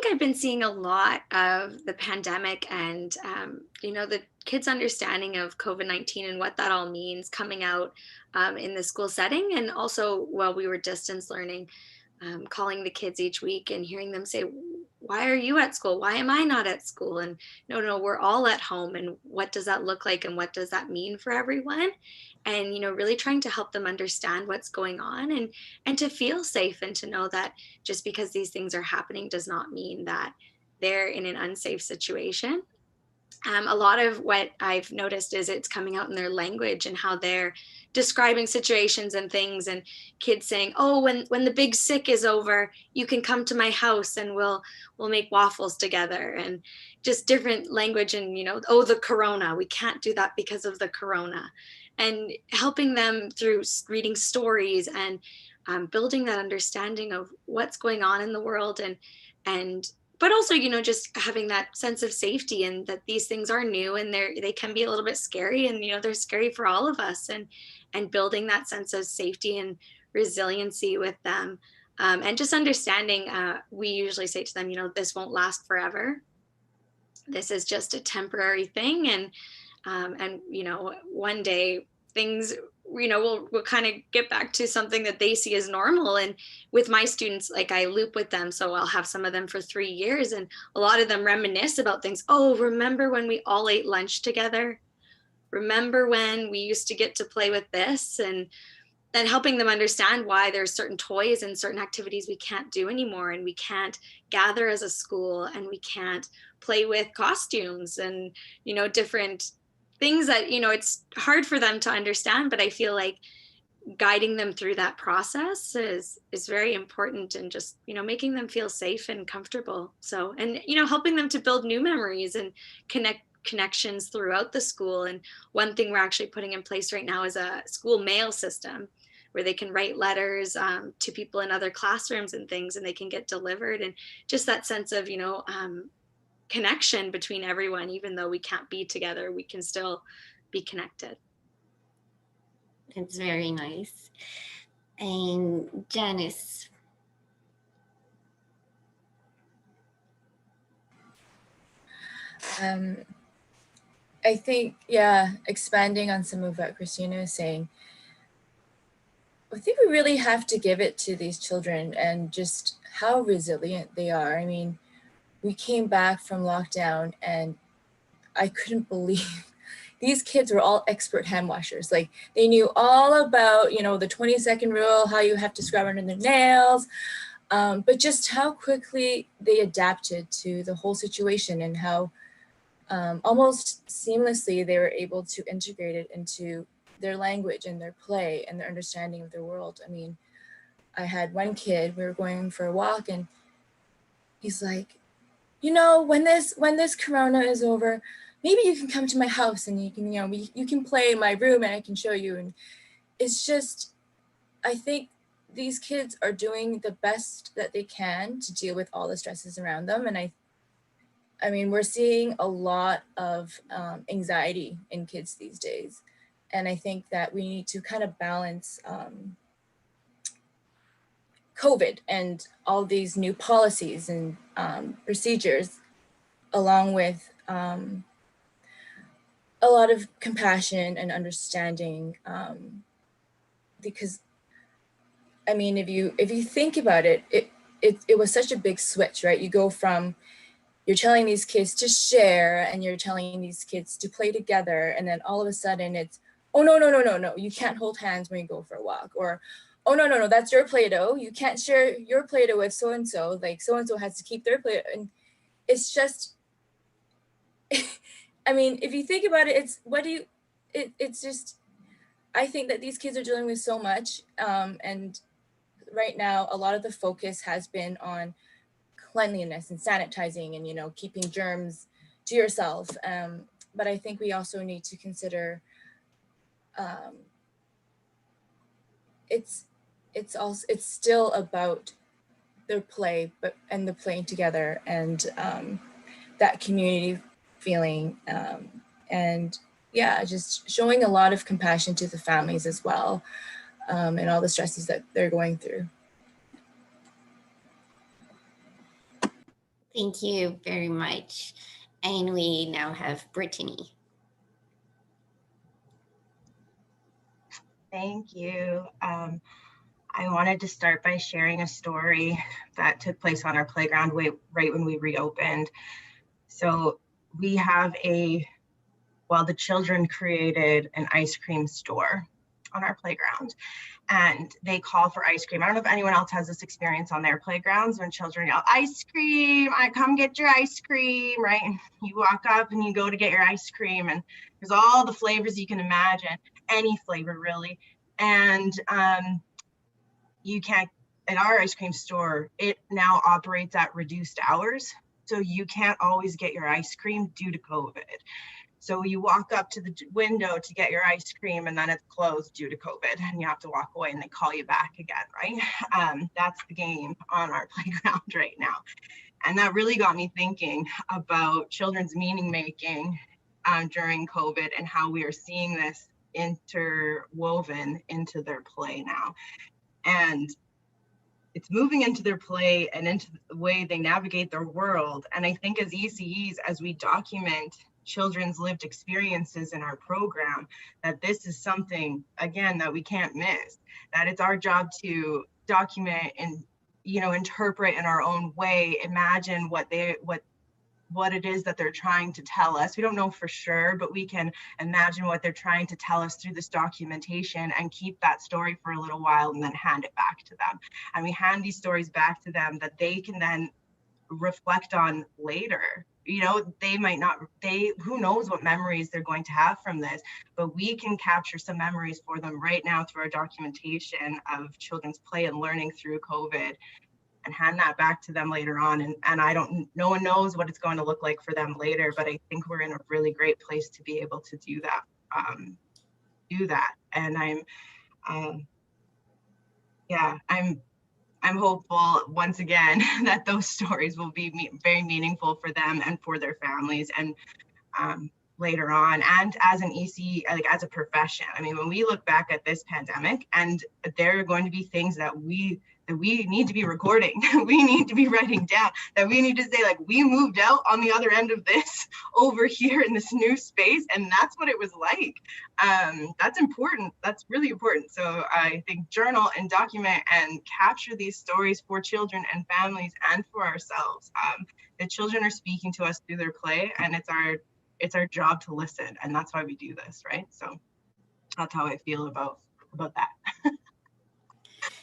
think I've been seeing a lot of the pandemic and, the kids' understanding of COVID-19 and what that all means coming out in the school setting. And also while we were distance learning, calling the kids each week and hearing them say, why are you at school? Why am I not at school? And no, no, we're all at home. And what does that look like? And what does that mean for everyone? And, really trying to help them understand what's going on and to feel safe and to know that just because these things are happening does not mean that they're in an unsafe situation. A lot of what I've noticed is it's coming out in their language and how they're describing situations and things, and kids saying, "Oh, when the big sick is over, you can come to my house and we'll make waffles together," and just different language. And "Oh, the corona, we can't do that because of the corona," and helping them through reading stories and building that understanding of what's going on in the world and but also just having that sense of safety and that these things are new and they can be a little bit scary, and they're scary for all of us, and building that sense of safety and resiliency with them, and just understanding, we usually say to them, this won't last forever. This is just a temporary thing, and one day things, we'll kind of get back to something that they see as normal. And with my students, like, I loop with them, so I'll have some of them for 3 years, and a lot of them reminisce about things. "Oh, remember when we all ate lunch together? Remember when we used to get to play with this?" And helping them understand why there's certain toys and certain activities we can't do anymore, and we can't gather as a school, and we can't play with costumes and different things that it's hard for them to understand. But I feel like guiding them through that process is very important, and just making them feel safe and comfortable, so, and helping them to build new memories and connections throughout the school. And one thing we're actually putting in place right now is a school mail system where they can write letters to people in other classrooms and things, and they can get delivered. And just that sense of connection between everyone. Even though we can't be together, we can still be connected. It's very nice. And Janice. I think, yeah, expanding on some of what Christina is saying, I think we really have to give it to these children and just how resilient they are. I mean, we came back from lockdown and I couldn't believe these kids were all expert hand washers. Like, they knew all about, the 20-second rule, how you have to scrub under their nails, but just how quickly they adapted to the whole situation, and how almost seamlessly they were able to integrate it into their language and their play and their understanding of their world. I mean, I had one kid, we were going for a walk, and he's like, when this corona is over, maybe you can come to my house and you can, you can play in my room and I can show you. And it's just, I think these kids are doing the best that they can to deal with all the stresses around them. And I mean, we're seeing a lot of anxiety in kids these days. And I think that we need to kind of balance COVID and all these new policies and procedures, along with a lot of compassion and understanding, because, I mean, if you think about it, it was such a big switch, right? You go from, you're telling these kids to share, and you're telling these kids to play together, and then all of a sudden it's, oh, no, you can't hold hands when you go for a walk, or, oh, no, that's your Play-Doh, you can't share your Play-Doh with so-and-so, like so-and-so has to keep their Play-Doh. And it's just, I mean, if you think about it, it's just, I think that these kids are dealing with so much, and right now a lot of the focus has been on cleanliness and sanitizing and keeping germs to yourself, but I think we also need to consider it's still about their play, and the playing together, and that community feeling, and yeah, just showing a lot of compassion to the families as well, and all the stresses that they're going through. Thank you very much. And we now have Brittany. Thank you. I wanted to start by sharing a story that took place on our playground right when we reopened. So we have the children created an ice cream store on our playground, and they call for ice cream. I don't know if anyone else has this experience on their playgrounds when children yell, ice cream, I come get your ice cream, right? And you walk up and you go to get your ice cream, and there's all the flavors you can imagine, any flavor really. And you can't, at our ice cream store, it now operates at reduced hours. So you can't always get your ice cream due to COVID. So you walk up to the window to get your ice cream, and then it's closed due to COVID, and you have to walk away and they call you back again, right? That's the game on our playground right now. And that really got me thinking about children's meaning making during COVID and how we are seeing this interwoven into their play now. And it's moving into their play and into the way they navigate their world. And I think as ECEs, as we document children's lived experiences in our program, that this is something, again, that we can't miss, that it's our job to document and, interpret in our own way, imagine what it is that they're trying to tell us. We don't know for sure, but we can imagine what they're trying to tell us through this documentation and keep that story for a little while and then hand it back to them. And we hand these stories back to them that they can then reflect on later. They might not, who knows what memories they're going to have from this, but we can capture some memories for them right now through our documentation of children's play and learning through COVID, and hand that back to them later on. And no one knows what it's going to look like for them later, but I think we're in a really great place to be able to do that. And I'm hopeful once again that those stories will be very meaningful for them and for their families, and later on, and as an EC, like as a profession. I mean, when we look back at this pandemic, and there are going to be things that we need to be recording, we need to be writing down, that we need to say, like, we moved out on the other end of this over here in this new space, and that's what it was like. That's important. That's really important. So I think journal and document and capture these stories for children and families and for ourselves. The children are speaking to us through their play, and it's our job to listen, and that's why we do this, right? So that's how I feel about that.